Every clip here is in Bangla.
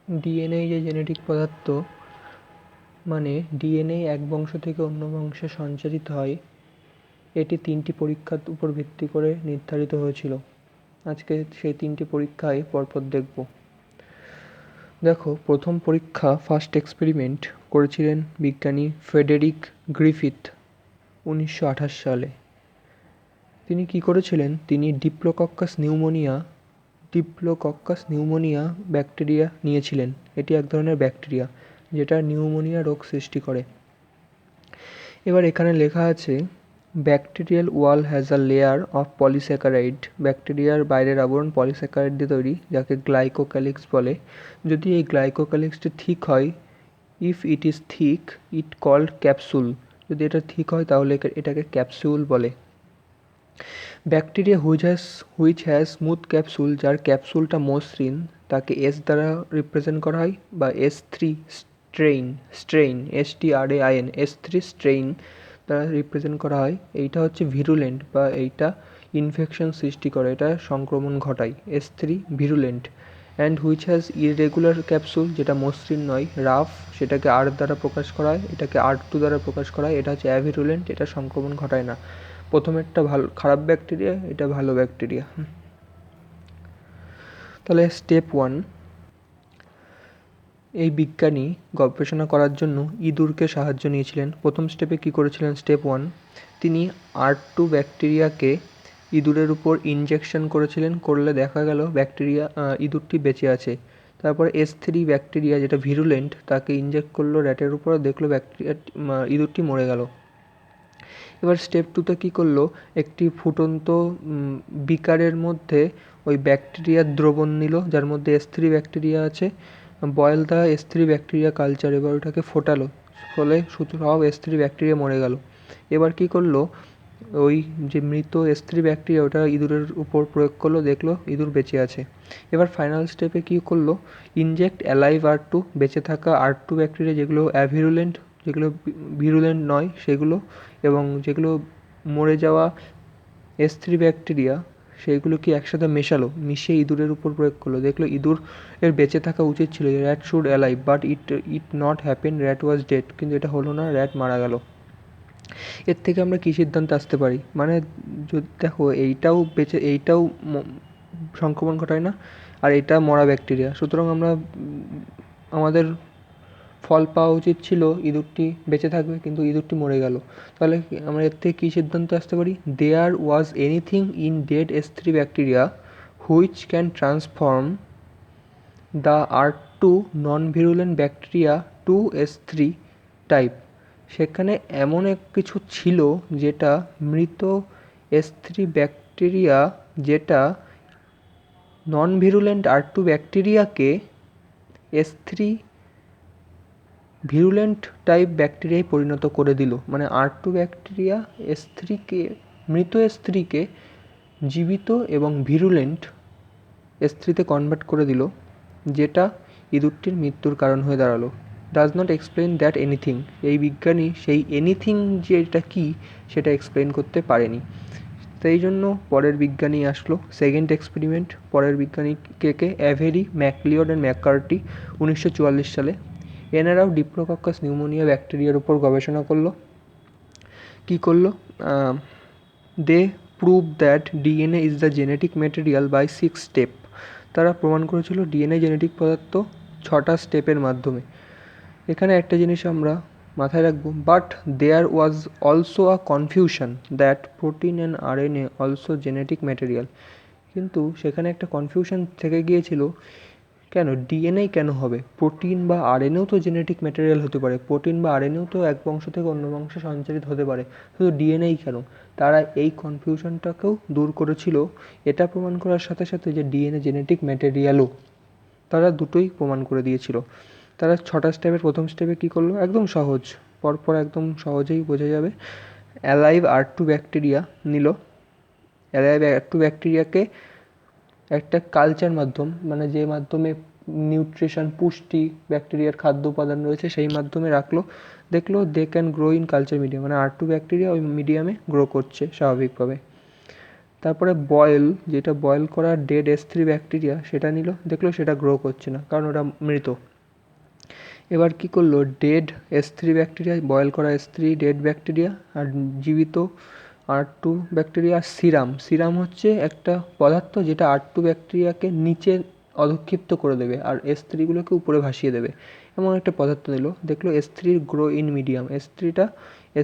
ডিএনএ যে জেনেটিক পদার্থ, মানে ডিএনএ এক বংশ থেকে অন্য বংশে সঞ্চারিত হয়, এটি 3টি পরীক্ষার উপর ভিত্তি করে নির্ধারিত হয়েছিল। আজকে সেই 3টি পরীক্ষায় পরপর দেখব। দেখো, প্রথম পরীক্ষা, ফার্স্ট এক্সপেরিমেন্ট করেছিলেন বিজ্ঞানী ফ্রেডেরিক গ্রিফিথ 1928 সালে। তিনি কি করেছিলেন? তিনি ডিপ্লোকক্কাস নিউমোনিয়া ব্যাকটেরিয়া নিয়েছিলেন। এটি এক ধরনের ব্যাকটেরিয়া যেটা নিউমোনিয়া রোগ সৃষ্টি করে। এবার এখানে লেখা আছে, bacterial wall has a layer of polysaccharide. ব্যাকটেরিয়ার বাইরের আবরণ পলিস্যাকারাইড দিয়ে তৈরি, যাকে গ্লাইকোক্যালিক্স বলে। যদি এই গ্লাইকোক্যালিক্সটি ঠিক হয়, if it is thick it called capsule. যদি এটা ঠিক হয় তাহলে এটাকে ক্যাপসুল বলে। Bacteria which has smooth capsule, যার ক্যাপসুলটা মসৃণ, তাকে এস দ্বারা রিপ্রেজেন্ট করা হয়, বা S3 স্ট্রেইন, S3 স্ট্রেইন দ্বারা রিপ্রেজেন্ট করা হয়। এইটা হচ্ছে ভিরুলেন্ট, বা এইটা ইনফেকশন সৃষ্টি করে, এটা সংক্রমণ ঘটায়। S3 virulent. And which has irregular capsule, যেটা মসৃণ নয়, রাফ, সেটাকে R দ্বারা প্রকাশ করা হয়, এটাকে R2 দ্বারা প্রকাশ করা হয়। এটা হচ্ছে অ্যাভিরুলেন্ট, এটা সংক্রমণ ঘটায় না। প্রথমেরটা খারাপ ব্যাকটেরিয়া, এটা ভালো ব্যাকটেরিয়া। তাহলে স্টেপ 1, এই বিজ্ঞানী গবেষণা করার জন্য ইঁদুরকে সাহায্য নিয়েছিলেন। প্রথম স্টেপে কী করেছিলেন? স্টেপ 1, তিনি R2 ব্যাকটেরিয়াকে ইঁদুরের উপর ইনজেকশন করেছিলেন। করলে দেখা গেল ইঁদুরটি বেঁচে আছে। তারপর S3 ব্যাকটেরিয়া, যেটা ভিরুলেন্ট, তাকে ইনজেক্ট করলো র্যাটের উপর, দেখলো ইঁদুরটি মরে গেল। এবার স্টেপ 2তে কী করলো? একটি ফুটন্ত বিকারের মধ্যে ওই ব্যাকটেরিয়ার দ্রবণ নিল, যার মধ্যে S3 ব্যাকটেরিয়া আছে। Boil the S3 bacteria culture, এবার ওটাকে ফোটালো, ফলে সব S3 ব্যাকটেরিয়া মরে গেল। এবার কী করলো? ওই যে মৃত S3 ব্যাকটেরিয়া, ওটা ইঁদুরের উপর প্রয়োগ করলো, দেখলো ইঁদুর বেঁচে আছে। এবার ফাইনাল স্টেপে কী করলো? ইনজেক্ট অ্যালাইভ R2, বেঁচে থাকা R2 ব্যাকটেরিয়া, যেগুলো অ্যাভিরুলেন্ট, যেগুলো ভিরুলেন্ট নয় সেগুলো, এবং যেগুলো মরে যাওয়া S3 ব্যাকটেরিয়া, সেইগুলোকে একসাথে মিশিয়ে ইঁদুরের উপর প্রয়োগ করলো। দেখলো ইঁদুর এর বেঁচে থাকা উচিত ছিল, rat should alive, but it not happen, rat was dead. কিন্তু এটা হলো না, র্যাট মারা গেল। এর থেকে আমরা কী সিদ্ধান্তে আসতে পারি? মানে দেখো, এইটাও সংক্রমণ ঘটায় না, আর এটা মরা ব্যাকটেরিয়া। সুতরাং আমাদের ফল পাওয়া উচিত ছিল ইঁদুরটি বেঁচে থাকবে, কিন্তু ইঁদুরটি মরে গেল। তাহলে আমরা এর থেকে কী সিদ্ধান্তে আসতে পারি? There was anything in dead S3 bacteria which can transform the R2 non virulent bacteria to S3 type. সেখানে এমন এক কিছু ছিল যেটা মৃত S3 ব্যাকটেরিয়া, যেটা নন ভিরুলেন্ট R2 ব্যাকটেরিয়াকে S3 ভিরুলেন্ট টাইপ ব্যাকটেরিয়ায় পরিণত করে দিল। মানে R2 ব্যাকটেরিয়া মৃত S3কে জীবিত এবং ভিরুলেন্ট S3তে কনভার্ট করে দিল, যেটা ইঁদুরটির মৃত্যুর কারণ হয়ে দাঁড়ালো। Does not explain that anything. এই বিজ্ঞানী সেই এনিথিং যেটা কি সেটা এক্সপ্লেন করতে পারেনি। সেই জন্য পরের বিজ্ঞানী আসলো, সেকেন্ড এক্সপেরিমেন্ট। পরের বিজ্ঞানী কে? অ্যাভেরি, ম্যাকলিওড অ্যান্ড ম্যাককার্টি 1944 সালে। এনারাও ডিপ্লোকক্কাস নিউমোনিয়া ব্যাকটেরিয়ার উপর গবেষণা করলো। কী করলো? They prove that DNA is the genetic material by 6 step. তারা প্রমাণ করেছিল ডিএনএ জেনেটিক পদার্থ 6টা স্টেপের মাধ্যমে। এখানে একটা জিনিস আমরা মাথায় রাখবো, but there was also a confusion that protein and RNA also genetic material. কিন্তু সেখানে একটা কনফিউশন থেকে গিয়েছিল, কেন ডিএনএ কেন হবে? প্রোটিন বা RNAও তো জেনেটিক ম্যাটেরিয়াল হতে পারে। প্রোটিন বা RNAও তো এক বংশ থেকে অন্য বংশে সঞ্চারিত হতে পারে, শুধু ডিএনএই কেন? তারা এই কনফিউশনটাকেও দূর করেছিল এটা প্রমাণ করার সাথে সাথে যে ডিএনএ জেনেটিক ম্যাটেরিয়ালও। তারা দুটোই প্রমাণ করে দিয়েছিল। তারা 6টা স্টেপের প্রথম স্টেপে কী করলো? একদম সহজ, পরপর একদম সহজেই বোঝা যাবে। অ্যালাইভ R2 ব্যাকটেরিয়া নিল। অ্যালাইভ R2 ব্যাকটেরিয়াকে একটা কালচার মাধ্যম, মানে যে মাধ্যমে নিউট্রিশন, পুষ্টি, ব্যাকটেরিয়ার খাদ্য উপাদান রয়েছে, সেই মাধ্যমে রাখলো। দেখলো they can grow in culture medium, মানে R2 ব্যাকটেরিয়া ওই মিডিয়ামে গ্রো করছে স্বাভাবিকভাবে। তারপরে যেটা বয়েল করা ডেড S3 ব্যাকটেরিয়া সেটা নিল, দেখলো সেটা গ্রো করছে না, কারণ ওটা মৃত। এবার কি করলো, ডেড S3 ব্যাকটেরিয়া, বয়েল করা S3 ডেড ব্যাকটেরিয়া, আর জীবিত R2 ব্যাকটেরিয়া। সিরাম হচ্ছে একটা পদার্থ যেটা R2 ব্যাকটেরিয়াকে নিচে অধক্ষিপ্ত করে দেবে আর S3গুলোকে উপরে ভাসিয়ে দেবে, এমন একটা পদার্থ দিল। দেখলো S3 grow in medium,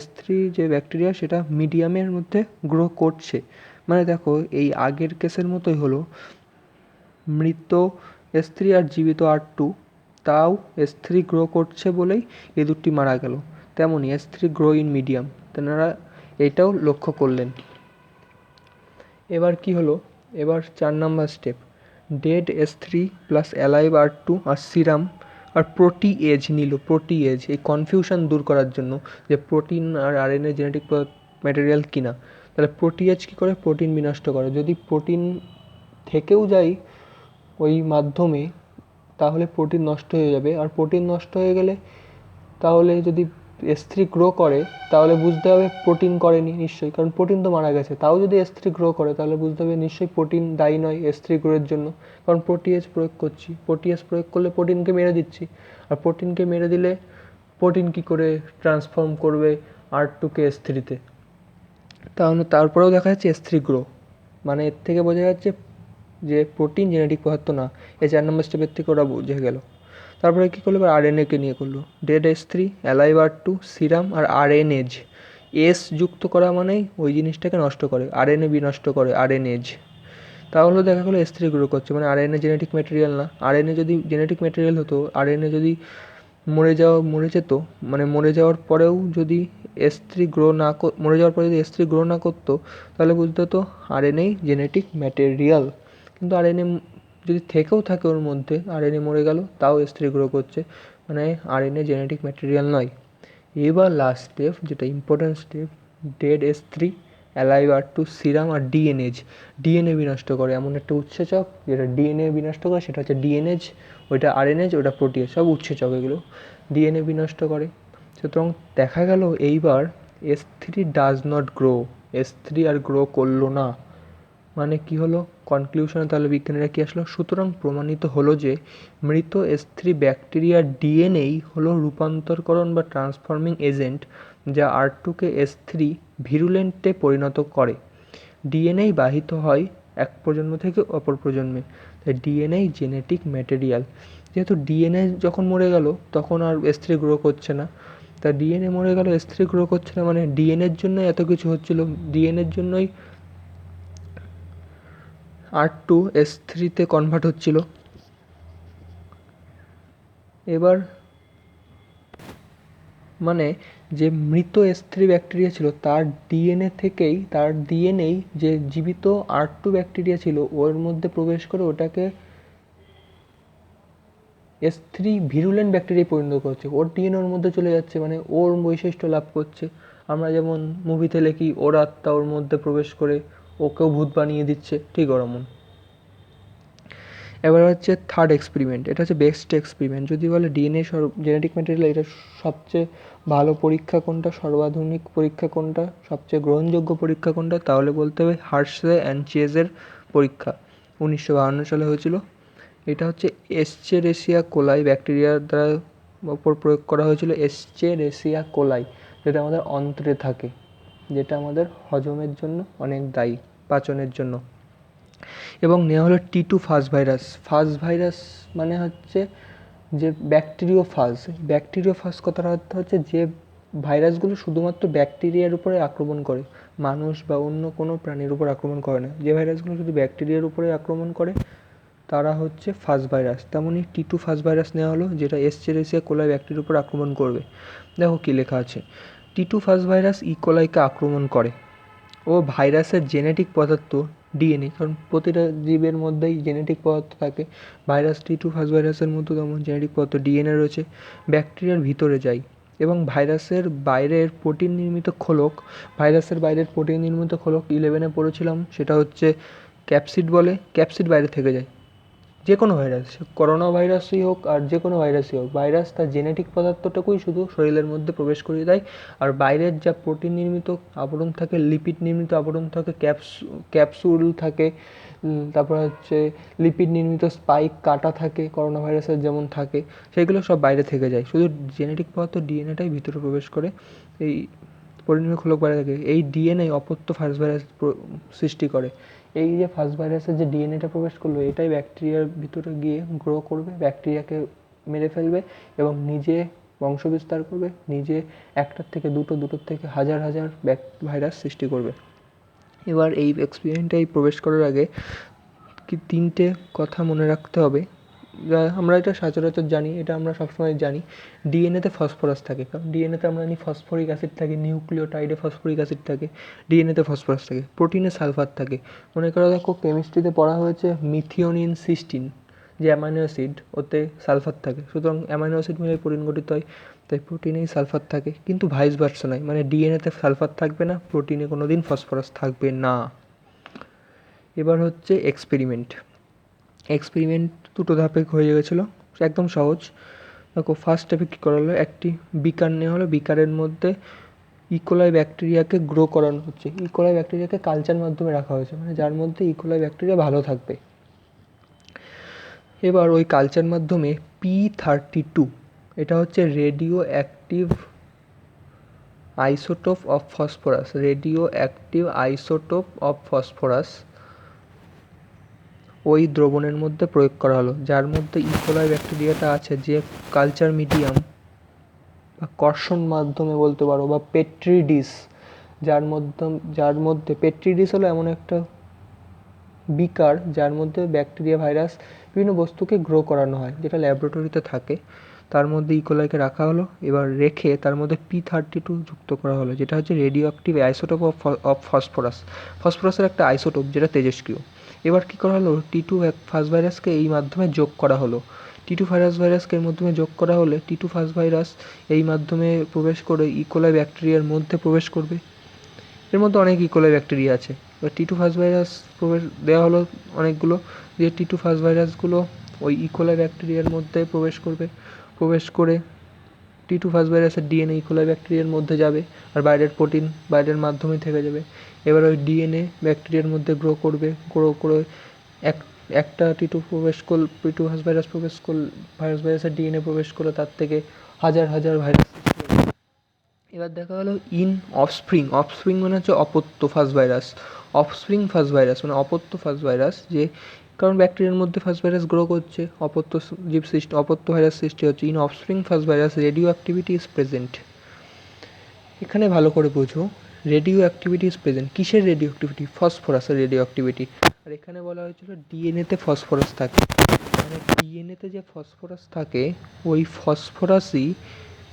S3 যে ব্যাকটেরিয়া সেটা মিডিয়ামের মধ্যে গ্রো করছে। মানে দেখো এই আগের কেসের মতোই হলো, মৃত S3 আর জীবিত R2, তাও S3 গ্রো করছে বলেই ইঁদুরটি মারা গেল। তেমনই S3 গ্রো ইন মিডিয়াম, তেনারা এটাও লক্ষ্য করলেন। এবার কি হলো, এবার 4 নম্বর step, dead S3 plus alive R2 আর সিরাম আর প্রোটিএজ নিল। প্রোটিএজ এই কনফিউশন দূর করার জন্য যে প্রোটিন আর RNA জেনেটিক ম্যাটেরিয়াল কিনা, তাহলে প্রোটিএজ কী করে, প্রোটিন বিনষ্ট করে। যদি প্রোটিন থেকেও যায় ওই মাধ্যমে তাহলে প্রোটিন নষ্ট হয়ে যাবে, আর প্রোটিন নষ্ট হয়ে গেলে তাহলে যদি S3 গ্রো করে তাহলে বুঝতে হবে প্রোটিন করেনি নিশ্চয়ই, কারণ প্রোটিন তো মারা গেছে। তাও যদি S3 গ্রো করে তাহলে বুঝতে হবে নিশ্চয়ই প্রোটিন দায়ী নয় S3 গ্রোয়ের জন্য, কারণ প্রোটিএজ প্রয়োগ করছি। প্রোটিএজ প্রয়োগ করলে প্রোটিনকে মেরে দিচ্ছি, আর প্রোটিনকে মেরে দিলে প্রোটিন কী করে ট্রান্সফর্ম করবে R2কে S3-তে। তাহলে তারপরেও দেখা যাচ্ছে S3 গ্রো, মানে এর থেকে বোঝা যাচ্ছে যে প্রোটিন জেনেটিক পদার্থ না। এই 4 নম্বর স্টেপের থেকে ওরা বুঝে গেল। তারপরে কী করলো, এবার RNA-কে নিয়ে করলো, dead S3, alive R2, serum আর RNAজ। এস যুক্ত করা মানেই ওই জিনিসটাকে নষ্ট করে, RNA বিনষ্ট করে, RNAজ। তাহলে দেখা গেলো S3 গ্রো করছে, মানে RNA জেনেটিক ম্যাটেরিয়াল না। RNA যদি জেনেটিক ম্যাটেরিয়াল হতো, RNA যদি মরে যেত, মানে মরে যাওয়ার পরেও যদি S3 মরে যাওয়ার পরে যদি S3 গ্রো না করতো তাহলে বুঝতে হতো RNA জেনেটিক ম্যাটেরিয়াল। কিন্তু RNA যদি থেকেও থাকে ওর মধ্যে, RNA মরে গেল তাও S3 গ্রো করছে, মানে RNA জেনেটিক ম্যাটেরিয়াল নয়। এবার লাস্ট স্টেপ, যেটা important step, dead S3, alive R2, serum আর ডিএনএ বিনষ্ট করে এমন একটা উৎসেচক যেটা ডিএনএ বিনষ্ট করে, সেটা হচ্ছে ডিএনএজ। ওইটা RNAজ, ওটা প্রোটিয়েজ, সব উৎসেচক এগুলো, ডিএনএ বিনষ্ট করে। সুতরাং দেখা গেল এইবার S3 does not grow, S3 আর গ্রো করলো না। মানে কি হলো কনক্লুশনে, তাহলে বিজ্ঞানীরা কি আসলো, সুতরাং প্রমাণিত হলো যে মৃত S3 ব্যাকটেরিয়ার ডিএনএই হলো রূপান্তরকরণ বা ট্রান্সফর্মিং এজেন্ট, যা R2কে S3 ভিরুলেন্টে পরিণত করে। ডিএনএই বাহিত হয় এক প্রজন্ম থেকে অপর প্রজন্মে, তাই ডিএনএই জেনেটিক ম্যাটেরিয়াল। যেহেতু ডিএনএ যখন মরে গেল তখন আর S3 গ্রো করছে না, তা ডিএনএ মরে গেল, S3 গ্রো করছে না, মানে ডিএনএর জন্যই এত কিছু হচ্ছিল, ডিএনএর জন্যই R2 S3-তে কনভার্ট হচ্ছিল। এবার মানে যে মৃত S3 ব্যাকটেরিয়া ছিল তার ডিএনএই যে জীবিত R2 ব্যাকটেরিয়া ছিল ওর মধ্যে প্রবেশ করে ওটাকে S3 ভিরুলেন্ট ব্যাকটেরিয়ায় পরিণত করছে। ওর ডিএনএ ওর মধ্যে চলে যাচ্ছে, মানে ওর বৈশিষ্ট্য লাভ করছে। আমরা যেমন মুভিতে দেখি ওর আত্মা ওর মধ্যে প্রবেশ করে ওকেও ভূত বানিয়ে দিচ্ছে, ঠিক ওরমন। এবার হচ্ছে থার্ড এক্সপেরিমেন্ট, এটা হচ্ছে বেস্ট এক্সপেরিমেন্ট। যদি বলে ডিএনএ জেনেটিক ম্যাটেরিয়াল, এটা সবচেয়ে ভালো পরীক্ষা কোনটা, সর্বাধুনিক পরীক্ষা কোনটা, সবচেয়ে গ্রহণযোগ্য পরীক্ষা কোনটা, তাহলে বলতে হবে হার্শে অ্যান্ড চেজের পরীক্ষা, 1952 সালে হয়েছিল। এটা হচ্ছে এস্চেরেসিয়া কোলাই ব্যাকটেরিয়ার দ্বারা ওপর প্রয়োগ করা হয়েছিল। এস্চেরেসিয়া কোলাই, যেটা আমাদের অন্ত্রে থাকে, যেটা আমাদের হজমের জন্য অনেক দায়ী, পাচনের জন্য। এবং নেওয়া হলো T2 ফাজ ভাইরাস মানে হচ্ছে যে ব্যাকটেরিওফাজ কথার অর্থ হচ্ছে যে ভাইরাসগুলো শুধুমাত্র ব্যাকটেরিয়ার উপরে আক্রমণ করে, মানুষ বা অন্য কোনো প্রাণীর উপর আক্রমণ করে না। যে ভাইরাসগুলো শুধু ব্যাকটেরিয়ার উপরে আক্রমণ করে তারা হচ্ছে ফাজ ভাইরাস। তেমনই T2 ফাজ ভাইরাস নেওয়া হলো, যেটা এস্চেরেসিয়া কোলাই ব্যাকটেরিয়ার উপর আক্রমণ করবে। দেখো কী লেখা আছে, T2 ফাজ ভাইরাস ইকোলাইকে আক্রমণ করে ও ভাইরাসের জেনেটিক পদার্থ ডিএনএ, কারণ প্রতিটা জীবের মধ্যেই জেনেটিক পদার্থ থাকে, ভাইরাস T2 ফাজ ভাইরাসের মধ্যে তেমন জেনেটিক পদার্থ ডিএনএ রয়েছে, ব্যাকটেরিয়ার ভিতরে যায় এবং ভাইরাসের বাইরের প্রোটিন নির্মিত খোলক 11-এ পড়েছিলাম, সেটা হচ্ছে ক্যাপসিড বলে, ক্যাপসিড বাইরে থেকে যায়। যে কোনো ভাইরাস, করোনা ভাইরাসই হোক আর যে কোনো ভাইরাসই হোক, ভাইরাস তার জেনেটিক পদার্থটুকুই শুধু শরীরের মধ্যে প্রবেশ করিয়ে দেয়। আর বাইরের যা প্রোটিন নির্মিত আবরণ থাকে, লিপিড নির্মিত আবরণ থাকে, ক্যাপসুল থাকে, তারপর হচ্ছে লিপিড নির্মিত স্পাইক কাটা থাকে করোনা ভাইরাসের যেমন থাকে, সেইগুলো সব বাইরে থেকে যায়। শুধু জেনেটিক পদার্থ ডিএনএটাই ভিতরে প্রবেশ করে এই পরিণামী খোলক বাইরে থাকে। এই ডিএনএ অপত্য ফার্স্ট ভাইরাস সৃষ্টি করে। এই যে ফার্স্ট ভাইরাসের যে ডিএনএটা প্রবেশ করলো, এটাই ব্যাকটেরিয়ার ভিতরে গিয়ে গ্রো করবে, ব্যাকটেরিয়াকে মেরে ফেলবে এবং নিজে বংশ বিস্তার করবে, নিজে একটার থেকে দুটোর থেকে হাজার হাজার ভাইরাস সৃষ্টি করবে। এবার এই এক্সপেরিমেন্টটাই প্রবেশ করার আগে কি 3টে কথা মনে রাখতে হবে, যা আমরা এটা সচরাচর জানি, এটা আমরা সবসময় জানি। ডিএনএতে ফসফরাস থাকে, কারণ ডিএনএতে আমরা জানি ফসফরিক অ্যাসিড থাকে, নিউক্লিওটাইডে ফসফরিক অ্যাসিড থাকে, ডিএনএতে ফসফরাস থাকে। প্রোটিনে সালফার থাকে। মনে করো দেখো কেমিস্ট্রিতে পড়া হয়েছে মিথিওনিন সিস্টিন যে অ্যামাইনো অ্যাসিড, ওতে সালফার থাকে, সুতরাং অ্যামাইনো অ্যাসিড মিলে প্রোটিন গঠিত হয়, তাই প্রোটিনেই সালফার থাকে। কিন্তু ভাইস ভার্সা নয়, মানে ডিএনএতে সালফার থাকবে না, প্রোটিনে কোনো দিন ফসফরাস থাকবে না। এবার হচ্ছে এক্সপেরিমেন্ট দুটো ধাপে হয়ে গেছিলো, একদম সহজ। দেখো ফার্স্ট স্টেপে কী করা হলো, একটি বিকার নেওয়া হলো, বিকারের মধ্যে ইকোলাই ব্যাকটেরিয়াকে গ্রো করানো হচ্ছে। ইকোলাই ব্যাকটেরিয়াকে কালচার মাধ্যমে রাখা হয়েছে, মানে যার মধ্যে ইকোলাই ব্যাকটেরিয়া ভালো থাকবে। এবার ওই কালচার মাধ্যমে P32, এটা হচ্ছে radio active isotope of phosphorus, ওই দ্রবণের মধ্যে প্রয়োগ করা হলো, যার মধ্যে ইকোলাই ব্যাকটেরিয়াটা আছে, যে কালচার মিডিয়াম বা কর্ষণ মাধ্যমে বলতে পারো, বা পেট্রি ডিশ, যার মধ্যে পেট্রি ডিশ হলো এমন একটা বিকার যার মধ্যে ব্যাকটেরিয়া, ভাইরাস, বিভিন্ন বস্তুকে গ্রো করানো হয়, যেটা ল্যাবরেটরিতে থাকে। তার মধ্যে ইকোলাইকে রাখা হলো, এবার রেখে তার মধ্যে P32 যুক্ত করা হলো, যেটা হচ্ছে রেডিও অ্যাক্টিভ আইসোটোপ অফ ফসফরাসের একটা আইসোটোপ, যেটা তেজস্ক্রিয়। এবার কী করা হলো, T2 ফার্স্ট ভাইরাসকে এই মাধ্যমে যোগ করা হলো। T2 ভাইরাসকে এর মাধ্যমে যোগ করা হলে T2 ফার্স্ট ভাইরাস এই মাধ্যমে প্রবেশ করে ইকোলাই ব্যাকটেরিয়ার মধ্যে প্রবেশ করবে। এর মধ্যে অনেক ইকোলাই ব্যাকটেরিয়া আছে। এবার T2 ফার্স্ট ভাইরাস প্রবেশ দেওয়া হলো অনেকগুলো, যে T2 ফার্স্ট ভাইরাসগুলো ওই ইকোলাই ব্যাকটেরিয়ার মধ্যে প্রবেশ করে T2 ফার্স্ট ভাইরাসের ডিএনএ ইকোলাই ব্যাকটেরিয়ার মধ্যে যাবে, আর বাইরের প্রোটিন বাইরের মাধ্যমেই থেকে যাবে। এবার ওই ডিএনএ ব্যাকটেরিয়ার মধ্যে গ্রো করে একটা T2 ফার্স্ট ভাইরাস ভাইরাসের ডিএনএ প্রবেশ করলো, তার থেকে হাজার হাজার ভাইরাস। এবার দেখা গেলো অফস্প্রিং মানে হচ্ছে অপত্য ফার্স্ট ভাইরাস মানে অপত্য ফার্স্ট ভাইরাস, যে কারণ ব্যাকটেরিয়ার মধ্যে ফার্স্ট ভাইরাস গ্রো করছে, অপত্য ভাইরাস সৃষ্টি হচ্ছে। In offspring first virus radioactivity is present. এখানে ভালো করে বোঝো, রেডিও অ্যাক্টিভিটি ইজ প্রেজেন্ট, কিসের রেডিও অ্যাক্টিভিটি? ফসফরাসের রেডিও অ্যাক্টিভিটি। আর এখানে বলা হয়েছিল ডিএনএতে ফসফরাস থাকে, মানে ডিএনএতে যে ফসফরাস থাকে, ওই ফসফরাসই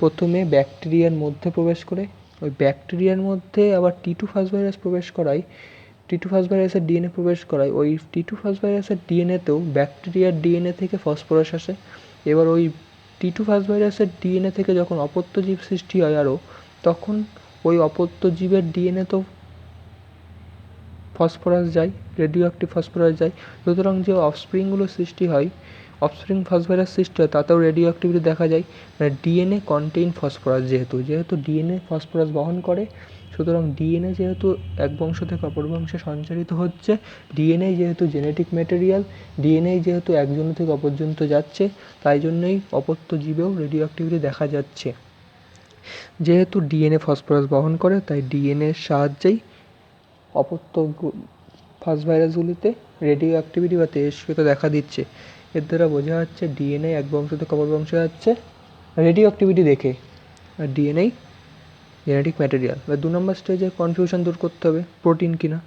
প্রথমে ব্যাকটেরিয়ার মধ্যে প্রবেশ করে, ওই ব্যাকটেরিয়ার মধ্যে আবার T2 ফার্স্ট ভাইরাস প্রবেশ করায়, T2 ফার্স্ট ভাইরাসের ডিএনএ প্রবেশ করায়, ওই T2 ফার্স্ট ভাইরাসের ডিএনএতেও ব্যাকটেরিয়ার ডিএনএ থেকে ফসফরাস আসে। এবার ওই T2 ফার্স্ট ভাইরাসের ডিএনএ থেকে যখন অপত্য জীব সৃষ্টি হয় আরও, তখন ওই অপত্য জীবের ডিএনএতেও ফসফরাস যায়, রেডিও অ্যাক্টিভ ফসফরাস যায়। সুতরাং যে অফস্প্রিংগুলো সৃষ্টি হয়, অফস্প্রিং ফার্স্ট ভাইরাস সৃষ্টি হয়, তাতেও রেডিও অ্যাক্টিভিটি দেখা যায়। মানে ডিএনএ কন্টেইন ফসফরাস, যেহেতু ডিএনএ ফসফরাস বহন করে, সুতরাং ডিএনএ যেহেতু এক বংশ থেকে অপর বংশে সঞ্চারিত হচ্ছে, ডিএনএ যেহেতু জেনেটিক ম্যাটেরিয়াল, ডিএনএ যেহেতু একজন থেকে অপরজনতে যাচ্ছে, তাই জন্যই অপত্য জীবেও রেডিও অ্যাক্টিভিটি দেখা যাচ্ছে। যেহেতু ডিএনএ ফসফরাস বহন করে, তাই ডিএনএর সাহায্যেই অপত্য ফার্স্ট ভাইরাসগুলিতে রেডিও অ্যাক্টিভিটি বা তেজস্ক্রিয়তা দেখা দিচ্ছে। এর দ্বারা বোঝা যাচ্ছে ডিএনএ এক বংশ থেকে অপর বংশে যাচ্ছে রেডিও অ্যাক্টিভিটি দেখে, আর ডিএনএ জেনেটিক ম্যাটেরিয়াল। বা 2 নম্বর স্টেজে কনফিউশন দূর করতে হবে, প্রোটিন কিনা।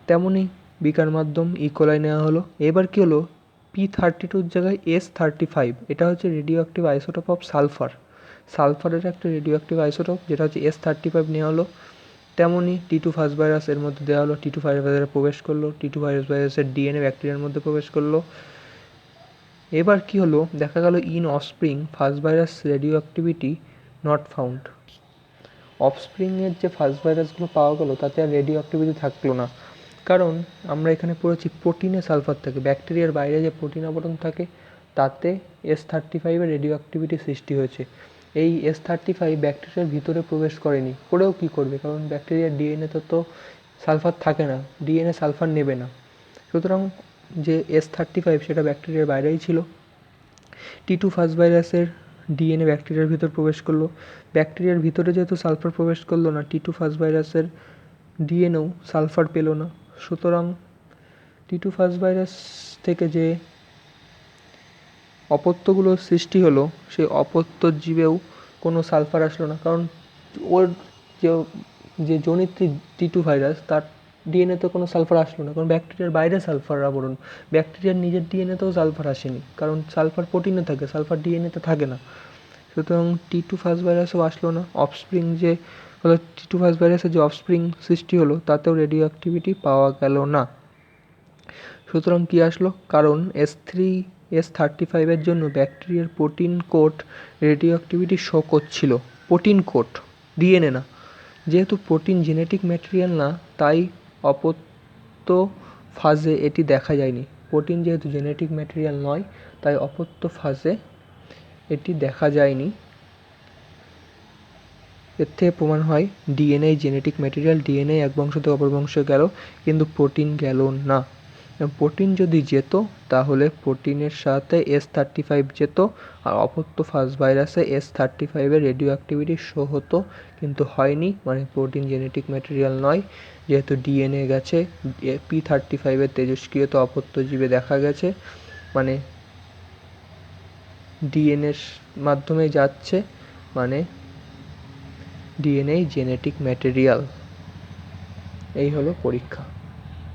তেমনই বিকার মাধ্যম ইকোলাই নেওয়া হলো। এবার কী হলো, P32 জায়গায় S35, এটা হচ্ছে রেডিও অ্যাক্টিভ আইসোটোপ অফ সালফারের একটা রেডিও অ্যাক্টিভ আইসোটোপ, যেটা হচ্ছে S35 নেওয়া হলো। তেমনই T2 ফার্স্ট ভাইরাস এর মধ্যে দেওয়া হলো, T2 ফার্স্ট ভাইরাসে প্রবেশ করলো, T2 ফার্স্ট ভাইরাসের ডিএনএ ব্যাকটেরিয়ার মধ্যে প্রবেশ করলো। এবার কি হলো, দেখা গেল in offspring first virus radioactivity not found. অফস্প্রিংয়ের যে ফার্স্ট ভাইরাসগুলো পাওয়া গেলো, তাতে আর রেডিও অ্যাক্টিভিটি থাকলো না। কারণ আমরা এখানে পড়েছি প্রোটিনে সালফার থাকে, ব্যাকটেরিয়ার বাইরে যে প্রোটিন আবরণ থাকে তাতে S35-এর রেডিও অ্যাক্টিভিটি সৃষ্টি হয়েছে। এই S35 ব্যাকটেরিয়ার ভিতরে প্রবেশ করেনি, করেও কী করবে, কারণ ব্যাকটেরিয়ার ডিএনএতে তো সালফার থাকে না, ডিএনএ সালফার নেবে না। সুতরাং যে S35 সেটা ব্যাকটেরিয়ার বাইরেই ছিল। T2 ফার্স্ট ভাইরাসের ডিএনএ ব্যাকটেরিয়ার ভিতর প্রবেশ করলো, ব্যাকটেরিয়ার ভিতরে যেহেতু সালফার প্রবেশ করলো না, T2 ফার্স্ট ভাইরাসের ডিএনএও সালফার পেল না। সুতরাং T2 ফার্স্ট ভাইরাস থেকে যে অপত্যগুলোর সৃষ্টি হলো সেই অপত্য জীবেও কোনো সালফার আসলো না, কারণ ওর যে জনিত্রী T2 ভাইরাস তার ডিএনএতে কোনো সালফার আসলো না, কারণ ব্যাকটেরিয়ার বাইরে সালফার আবরণ, ব্যাকটেরিয়ার নিজের ডিএনএতেও সালফার আসেনি, কারণ সালফার প্রোটিনে থাকে, সালফার ডিএনএতে থাকে না। সুতরাং T2 ফার্স্ট ভাইরাসও আসলো না। অফস্প্রিং যে T2 ফার্স্ট ভাইরাসের যে অফস্প্রিং সৃষ্টি হলো তাতেও রেডিও অ্যাক্টিভিটি পাওয়া গেল না। সুতরাং কী আসলো, কারণ S35-এর জন্য ব্যাকটেরিয়ার protein code radio activity show করছিল, প্রোটিন কোড, ডিএনএ না। যেহেতু প্রোটিন জেনেটিক ম্যাটেরিয়াল না, তাই অপত্য ফাজে এটি দেখা যায়নি। প্রোটিন যেহেতু জেনেটিক ম্যাটেরিয়াল নয়, তাই অপত্য ফাজে এটি দেখা যায়নি। এর থেকে প্রমাণ হয় ডিএনএ জেনেটিক ম্যাটেরিয়াল, ডিএনএ এক বংশ থেকে অপর বংশে গেল, কিন্তু প্রোটিন গেল না। প্রোটিন যদি যেত তাহলে প্রোটিনের সাথে S35 যেত, আর অপত্য ফার্স্ট ভাইরাসে S35-এর রেডিও অ্যাক্টিভিটি শো হতো, কিন্তু হয়নি, মানে প্রোটিন জেনেটিক ম্যাটেরিয়াল নয়। যেহেতু ডিএনএ গেছে, P35-এর তেজস্ক্রিয়তা অপত্য জীবে দেখা গেছে, মানে ডিএনএর মাধ্যমে যাচ্ছে, মানে ডিএনএ জেনেটিক ম্যাটেরিয়াল। এই হলো পরীক্ষা।